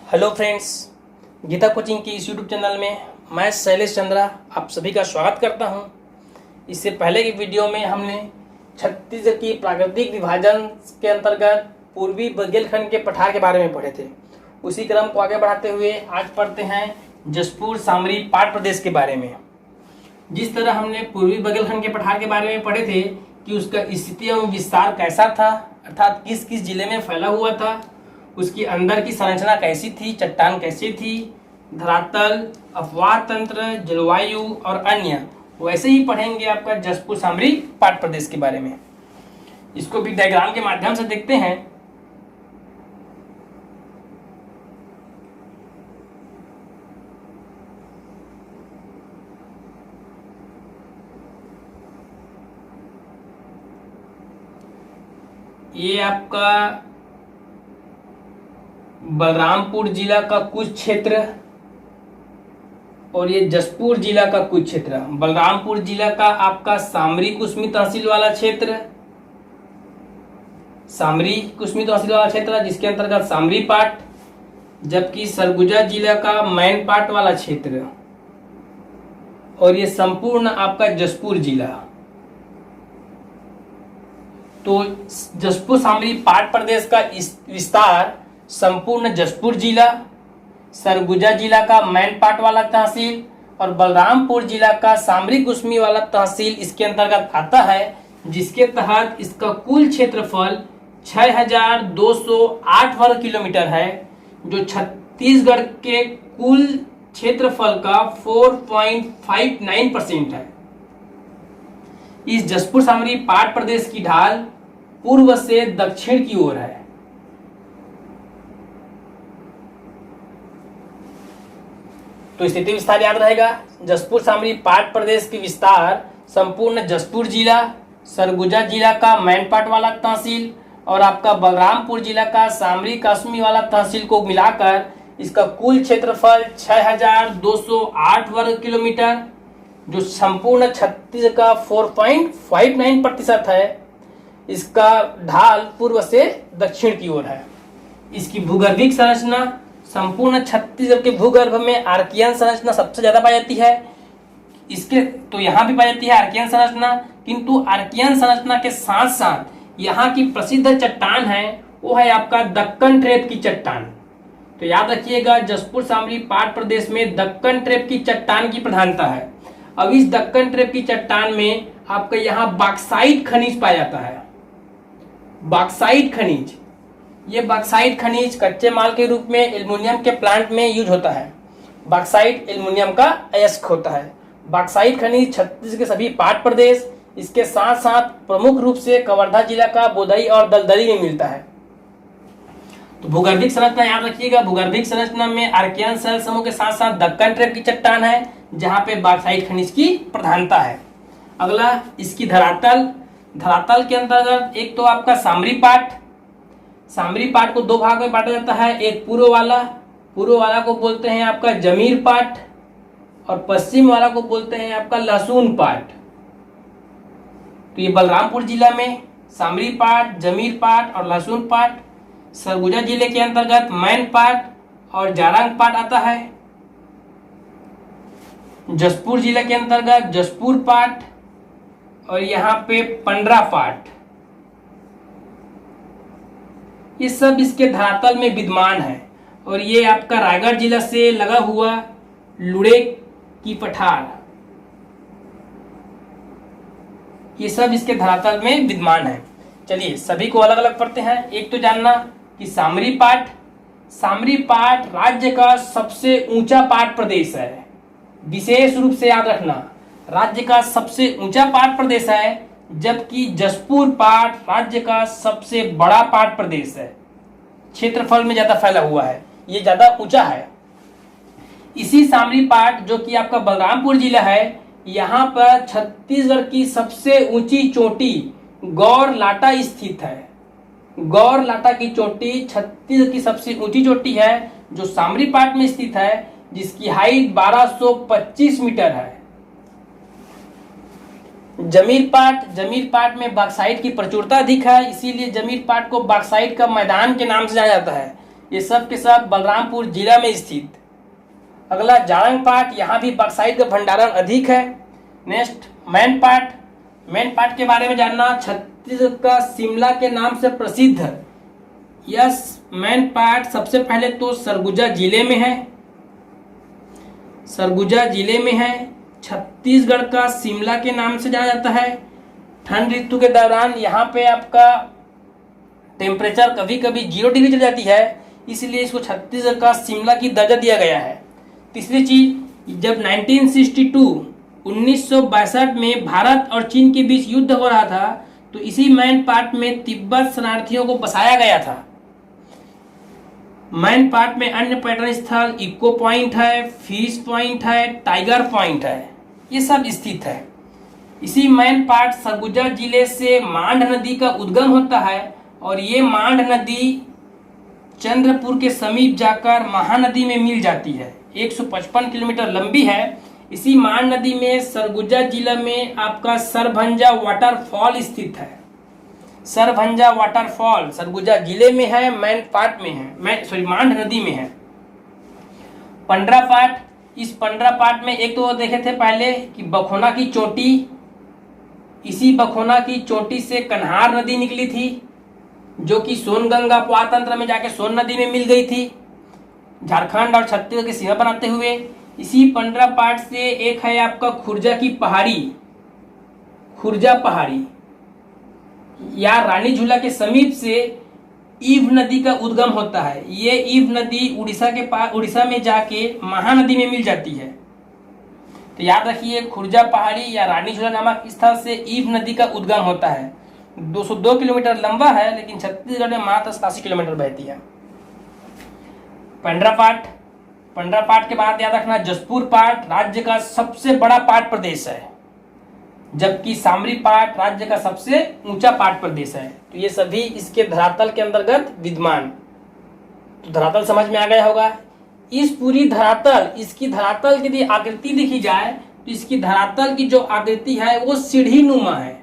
Hello friends, Gita coaching की इस YouTube channel में मैं शैलेश चंद्रा आप सभी का स्वागत करता हूं। इससे पहले की वीडियो में हमने छत्तीसगढ़ की प्राकृतिक विभाजन के अंतर्गत पूर्वी बुंदेलखंड के पठार के बारे में पढ़े थे। उसी क्रम को आगे बढ़ाते हुए आज पढ़ते हैं जशपुर सामरी पाट प्रदेश के बारे में। जिस तरह हमने पूर्वी बुंदेलखंड के पठार के बारे में पढ़े थे कि उसका स्थिति एवं विस्तार कैसा था, अर्थात किस किस जिले में फैला हुआ था, उसकी अंदर की संरचना कैसी थी, चट्टान कैसी थी, धरातल, अपवाह तंत्र, जलवायु और अन्य, वैसे ही पढ़ेंगे आपका जशपुर सामरी पाट प्रदेश के बारे में। इसको भी डायग्राम के माध्यम से देखते हैं। ये आपका बलरामपुर जिला का कुछ क्षेत्र और ये जशपुर जिला का कुछ क्षेत्र। बलरामपुर जिला का आपका सामरी कुसमी तहसील वाला क्षेत्र, सामरी कुसमी तहसील वाला क्षेत्र जिसके अंतर्गत सामरी पाट, जबकि सरगुजा जिला का मैन पाट वाला क्षेत्र, और ये संपूर्ण आपका जशपुर जिला। तो जशपुर सामरी पाट प्रदेश का विस्तार संपूर्ण जशपुर जिला, सरगुजा जिला का मैन पाट वाला तहसील और बलरामपुर जिला का सामरी कुसमी वाला तहसील इसके अंतर्गत आता है, जिसके तहत इसका कुल क्षेत्रफल 6208 वर्ग किलोमीटर है, जो छत्तीसगढ़ के कुल क्षेत्रफल का 4.59% है। इस जशपुर सामरी पाट प्रदेश की ढाल पूर्व से दक्षिण की ओर है। तो स्थिति विस्तार याद रहेगा। जशपुर सामरी पाट प्रदेश की विस्तार संपूर्ण जशपुर जिला, सरगुजा जिला का मैन पाट वाला तहसील और आपका बलरामपुर जिला का सामरी कुसमी वाला तहसील को मिलाकर इसका कुल क्षेत्रफल 6208 वर्ग किलोमीटर, जो संपूर्ण छत्तीसगढ़ का 4.59% है। इसका ढाल पूर्व से दक्षिण की ओर है। इसकी भूगर्भिक संरचना संपूर्ण छत्तीसगढ़ के भूगर्भ में आर्कियन संरचना सबसे ज्यादा पाई जाती है। इसके तो यहाँ भी पाई जाती है आर्कियन संरचना, किंतु आर्कियन संरचना के साथ साथ यहाँ की प्रसिद्ध चट्टान है वो है आपका दक्कन ट्रेप की चट्टान। तो याद रखिएगा, जशपुर सामरी पाट प्रदेश में दक्कन ट्रेप की चट्टान की प्रधानता है। अब इस दक्कन ट्रेप की चट्टान में आपका यहाँ बॉक्साइट खनिज पाया जाता है। बॉक्साइट खनिज, ये बॉक्साइट खनिज कच्चे माल के रूप में एल्युमिनियम के प्लांट में यूज होता है। बॉक्साइट एल्युमिनियम का अयस्क होता है। बॉक्साइट खनिज छत्तीसगढ़ के सभी पाट प्रदेश, इसके साथ साथ प्रमुख रूप से कवर्धा जिला का बोधई और दलदली में मिलता है। तो भूगर्भिक संरचना याद रखिएगा, भूगर्भिक संरचना में आर्कियन सेल समूह के साथ साथ दक्कन ट्रेप की चट्टान है, जहां पे बॉक्साइट खनिज की प्रधानता है। अगला इसकी धरातल। धरातल के अंतर्गत एक तो आपका सामरी पाट, सामरी पाट को दो भाग में बांटा जाता है। एक पूर्व वाला को बोलते हैं आपका जमीर पाट और पश्चिम वाला को बोलते हैं आपका लहसुन पाट। तो ये बलरामपुर जिला में सामरी पाट, जमीर पाट और लहसुन पाट, सरगुजा जिले के अंतर्गत मैन पाट और जारंग पाट आता है। जशपुर जिले के अंतर्गत जशपुर पाट और यहाँ पे पंडरा पाट, ये सब इसके धरातल में विद्यमान है। और ये आपका रायगढ़ जिला से लगा हुआ लुड़े की पठार, ये सब इसके धरातल में विद्यमान है। चलिए सभी को अलग अलग पढ़ते हैं। एक तो जानना कि सामरी पाट राज्य का सबसे ऊंचा पाट प्रदेश है। विशेष रूप से याद रखना, राज्य का सबसे ऊंचा पाट प्रदेश है, जबकि जशपुर पाट राज्य का सबसे बड़ा पाट प्रदेश है। क्षेत्रफल में ज्यादा फैला हुआ है, ये ज्यादा ऊंचा है। इसी सामरी पाट जो कि आपका बलरामपुर जिला है, यहाँ पर छत्तीसगढ़ की सबसे ऊंची चोटी गौर लाटा स्थित है। गौर लाटा की चोटी छत्तीसगढ़ की सबसे ऊंची चोटी है, जो सामरी पाट में स्थित है, जिसकी हाइट 1225 मीटर है। जमीर पाट में बॉक्साइट की प्रचुरता अधिक है, इसीलिए जमीर पाट को बॉक्साइट का मैदान के नाम से जाना जाता है। ये सब के सब बलरामपुर जिला में स्थित। अगला जारंग पाट, यहाँ भी बक्साइट का भंडारण अधिक है। नेक्स्ट मैनपाट, मैनपाट के बारे में जानना, छत्तीसगढ़ का शिमला के नाम से प्रसिद्ध है। यस, मैनपाट सबसे पहले तो सरगुजा जिले में है, सरगुजा जिले में है। छत्तीसगढ़ का शिमला के नाम से जाना जाता है। ठंड ऋतु के दौरान यहाँ पे आपका टेम्परेचर कभी कभी 0 डिग्री चली जाती है, इसलिए इसको छत्तीसगढ़ का शिमला की दर्जा दिया गया है। तीसरी चीज, जब 1962 में भारत और चीन के बीच युद्ध हो रहा था, तो इसी मैनपाट में तिब्बत शरणार्थियों को बसाया गया था। मैनपाट में अन्य पर्यटन स्थल इको पॉइंट है, फिश पॉइंट है, टाइगर पॉइंट है, ये सब स्थित है। इसी मैनपाट सरगुजा जिले से मांड नदी का उद्गम होता है और ये मांड नदी चंद्रपुर के समीप जाकर महानदी में मिल जाती है। 155 किलोमीटर लंबी है। इसी मांड नदी में सरगुजा जिला में आपका सरभंजा वाटरफॉल स्थित है। सरभंजा वाटरफॉल सरगुजा जिले में है, मैनपाट में है, मांड नदी में है। पंडरापाट, इस पंडरापाट में एक तो देखे थे पहले कि बखोना की चोटी, इसी बखोना की चोटी से कन्हार नदी निकली थी, जो कि सोनगंगा पातंत्र में जाके सोन नदी में मिल गई थी, झारखंड और छत्तीसगढ़ की सीमा बनाते हुए। इसी पंडरापाट से एक है आपका खुर्जा की पहाड़ी, खुर्जा पहाड़ी, या रानी झूला के समीप से ईव नदी का उद्गम होता है। ये ईव नदी उड़ीसा के पास, उड़ीसा में जाके महानदी में मिल जाती है। तो याद रखिए, खुर्जा पहाड़ी या रानी झूला नामक स्थल से ईव नदी का उद्गम होता है। 202 किलोमीटर लंबा है, लेकिन छत्तीसगढ़ में मात्र 87 किलोमीटर बहती है। पंडरापाट, पंडरापाट के बाद याद रखना जसपुर पाट राज्य का सबसे बड़ा पाट प्रदेश है, जबकि सामरी पाट राज्य का सबसे ऊंचा पाट प्रदेश है। तो ये सभी इसके धरातल के अंतर्गत विद्यमान। तो धरातल समझ में आ गया होगा। इस पूरी धरातल, इसकी धरातल की यदि आकृति देखी जाए तो इसकी धरातल की जो आकृति है वो सीढ़ी नुमा है,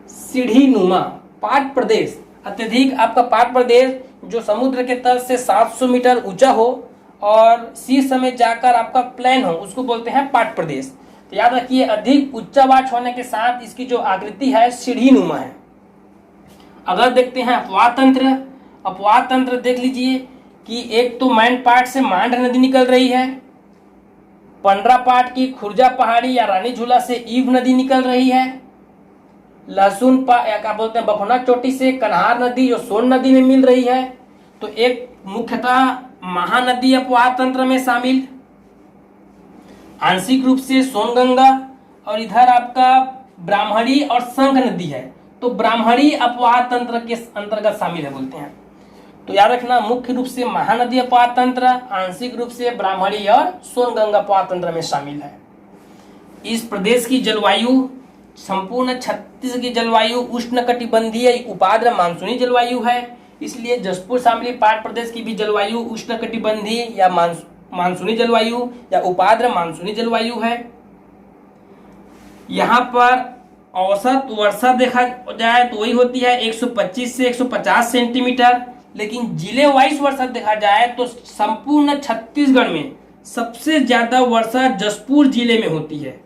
सीढ़ी नुमा। पाट प्रदेश अत्यधिक आपका पाट प्रदेश जो समुद्र के तल से 700 मीटर ऊंचा हो और शीर्ष में जाकर आपका प्लेन हो, उसको बोलते हैं पाट प्रदेश। तो याद रखिए, अधिक उच्चावाच होने के साथ इसकी जो आकृति है सीढ़ी नुमा है। अगर देखते हैं अपवाह तंत्र, अपवाह तंत्र देख लीजिए कि एक तो मैनपाट से मांड नदी निकल रही है, पंडरापाट की खुर्जा पहाड़ी या रानी झूला से ईव नदी निकल रही है, लहसुन या क्या बोलते हैं बखोना चोटी से कन्हार नदी जो सोन नदी में मिल रही है। तो एक मुख्यतः महानदी अपवाह तंत्र में शामिल, आंशिक रूप से सोनगंगा, और इधर आपका ब्राह्मणी और शंख नदी है, तो ब्राह्मणी अपवाह तंत्र के अंतर्गत शामिल है बोलते हैं। तो याद रखना, मुख्य रूप से महानदी अपवाह तंत्र, आंशिक रूप से ब्राह्मणी और सोनगंगा अपवाह तंत्र में शामिल है। इस प्रदेश की जलवायु, संपूर्ण छत्तीसगढ़ की जलवायु उष्णकटिबंधीय उपाद्र मानसूनी जलवायु है, इसलिए जसपुर शामली पाट प्रदेश की भी जलवायु उष्णकटिबंधीय या मानसूनी जलवायु या उपाद्र मानसूनी जलवायु है। यहाँ पर औसत वर्षा देखा जाए तो वही होती है 125 से 150 सेंटीमीटर, लेकिन जिले वाइज वर्षा देखा जाए तो संपूर्ण छत्तीसगढ़ में सबसे ज्यादा वर्षा जसपुर जिले में होती है।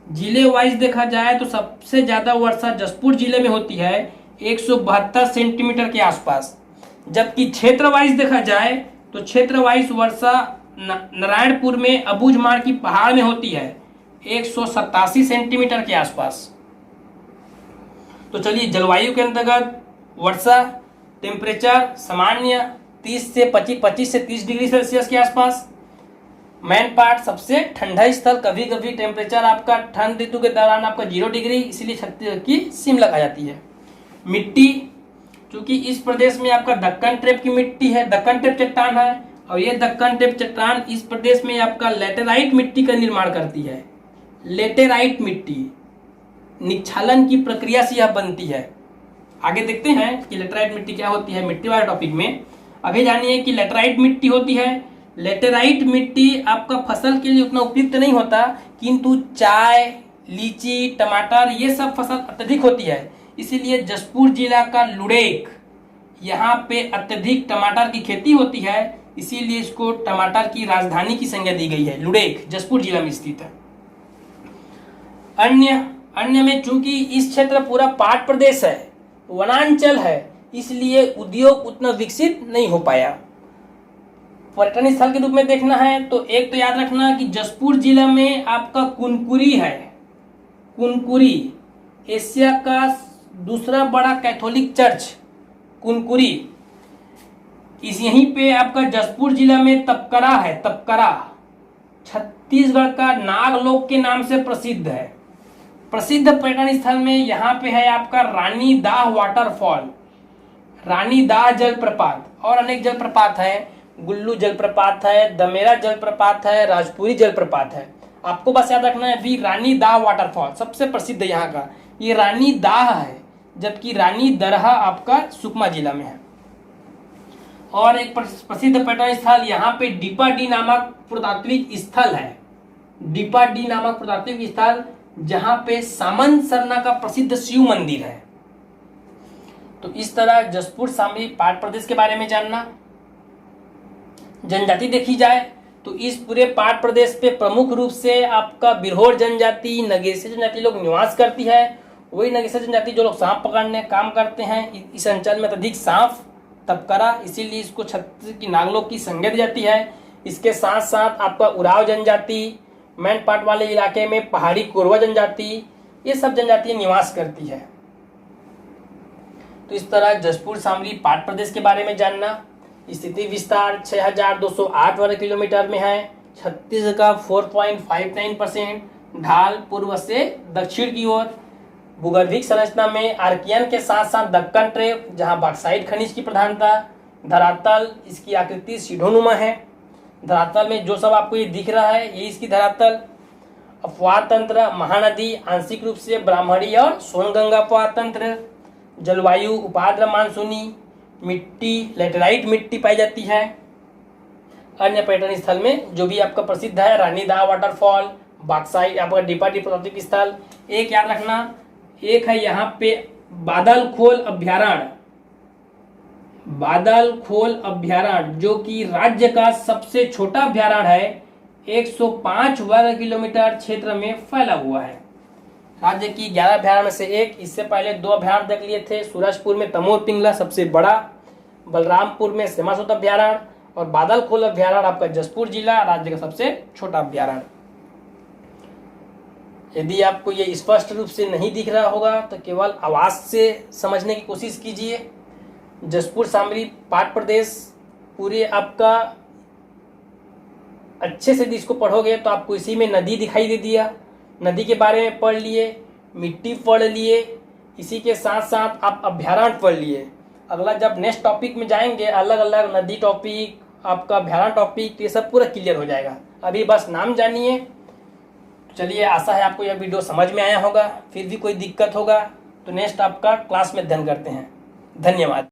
जिले वाइज देखा जाए तो सबसे ज्यादा वर्षा जसपुर जिले में होती है 172 सेंटीमीटर के आसपास, जबकि क्षेत्र वाइज देखा जाए तो क्षेत्र वाइज वर्षा नारायणपुर में अबूझमाड़ की पहाड़ में होती है 187 सेंटीमीटर के आसपास। तो चलिए, जलवायु के अंतर्गत वर्षा टेम्परेचर सामान्य 30 से 30 डिग्री सेल्सियस के आसपास। मैनपाट सबसे ठंडा स्थल, कभी कभी टेम्परेचर आपका ठंड ऋतु के दौरान आपका 0 डिग्री, इसलिए छत्तीसगढ़ की शिमला कहा जाती है। मिट्टी, क्योंकि इस प्रदेश में आपका दक्कन ट्रेप की मिट्टी है, दक्कन ट्रेप चट्टान है, और ये दक्कन ट्रेप चट्टान इस प्रदेश में आपका लेटेराइट मिट्टी का निर्माण करती है। लेटेराइट मिट्टी निक्षालन की प्रक्रिया से यह बनती है। आगे देखते हैं कि लेटेराइट मिट्टी क्या होती है मिट्टी वाले टॉपिक में। अभी जानिए कि लेटेराइट मिट्टी होती है। लेटेराइट मिट्टी आपका फसल के लिए उतना उपयुक्त नहीं होता, किंतु चाय, लीची, टमाटर ये सब फसल अत्यधिक होती है। इसीलिए जसपुर जिला का लुड़ेक यहाँ पे अत्यधिक टमाटर की खेती होती है, इसीलिए इसको टमाटर की राजधानी की संज्ञा दी गई है। लुड़ेक जसपुर जिला में स्थित है। अन्य में चूंकि इस क्षेत्र पूरा पहाड़ प्रदेश है, वनांचल है, इसलिए उद्योग उतना विकसित नहीं हो पाया। पर्यटन स्थल के रूप में देखना है तो एक तो याद रखना कि जसपुर जिला में आपका कुनकुरी है। कुनकुरी एशिया का दूसरा बड़ा कैथोलिक चर्च कुनकुरी। यहीं पे आपका जसपुर जिला में तपकरा है। तपकरा छत्तीसगढ़ का नागलोक के नाम से प्रसिद्ध है। प्रसिद्ध पर्यटन स्थल में यहाँ पे है आपका रानी दाह वाटरफॉल, रानी दाह जलप्रपात, और अनेक जलप्रपात है। गुल्लू जलप्रपात है, दमेरा जलप्रपात है, राजपुरी जलप्रपात है। आपको बस याद रखना है अभी रानी दाह वाटरफॉल सबसे प्रसिद्ध यहाँ का, ये रानी दाह है, जबकि रानी दरहा आपका सुकमा जिला में है। और एक प्रसिद्ध पर्यटन स्थल यहाँ पे डिपाडी नामक पुरातात्विक स्थल है। डिपाडी नामक पुरातात्विक स्थल जहां पे सामंत सरना का प्रसिद्ध शिव मंदिर है। तो इस तरह जसपुर सामरी पहाड़ प्रदेश के बारे में जानना। जनजाति देखी जाए तो इस पूरे पहाड़ प्रदेश पे प्रमुख रूप से आपका बिरहोर जनजाति, नगेशी जनजाति लोग निवास करती है। वही नगेशी जनजाति जो लोग सांप पकड़ने काम करते हैं। इस अंचल में अत्यधिक सांप तपकरा, इसीलिए इसको छत्तीसगढ़ की नागलोक की संज्ञा दी जाती है। इसके साथ साथ आपका उराव जनजाति, मैनपाट वाले इलाके में पहाड़ी कोरवा जनजाति, ये सब जनजातियां निवास करती है। तो इस तरह जसपुर सामरी पहाड़ प्रदेश के बारे में जानना। स्थिति विस्तार 6208 वर्ग किलोमीटर में है। छत्तीसगढ़ का 4.59%, ढाल पूर्व से दक्षिण की ओर। भूगर्भिक संरचना में आर्कियन के साथ साथ दक्कन ट्रेप, जहां बॉक्साइट खनिज की प्रधानता। धरातल इसकी आकृति सीढ़ोनुमा है। धरातल में जो सब आपको ये दिख रहा है ये इसकी धरातल। अपवाह तंत्र महानदी, आंशिक रूप से ब्राह्मणी और सोनगंगा अपवाह तंत्र। जलवायु उपाद्र मानसूनी, मिट्टी लैटेराइट मिट्टी पाई जाती है। अन्य पर्यटन स्थल में जो भी आपका प्रसिद्ध है रानी दाह वाटरफॉल, बॉक्साइट, आपका डिपाडी पुरातात्विक स्थल। एक याद रखना, एक है यहाँ पे बादल खोल अभ्यारण्य। बादल खोल अभ्यारण्य जो कि राज्य का सबसे छोटा अभ्यारण्य है, 105 वर्ग किलोमीटर क्षेत्र में फैला हुआ है। राज्य की 11 अभ्यारण्य से एक। इससे पहले 2 अभ्यारण्य देख लिए थे। सूरजपुर में तमोर पिंगला सबसे बड़ा, बलरामपुर में सेमासोत अभ्यारण्य, और बादल खोल अभ्यारण्य आपका जसपुर जिला, राज्य का सबसे छोटा अभ्यारण्य। यदि आपको ये स्पष्ट रूप से नहीं दिख रहा होगा तो केवल आवाज से समझने की कोशिश कीजिए। जसपुर सामरी पहाड़ प्रदेश पूरे आपका अच्छे से इसको पढ़ोगे तो आपको इसी में नदी दिखाई दे दिया, नदी के बारे में पढ़ लिए, मिट्टी पढ़ लिए, इसी के साथ साथ आप अभ्यारण्य पढ़ लिए। अगला जब नेक्स्ट टॉपिक में जाएंगे अलग अलग नदी टॉपिक, आपका अभ्यारण्य टॉपिक, ये सब पूरा क्लियर हो जाएगा। अभी बस नाम जानिए। चलिए, आशा है आपको यह वीडियो समझ में आया होगा। फिर भी कोई दिक्कत होगा तो नेक्स्ट आपका क्लास में अध्ययन करते हैं। धन्यवाद।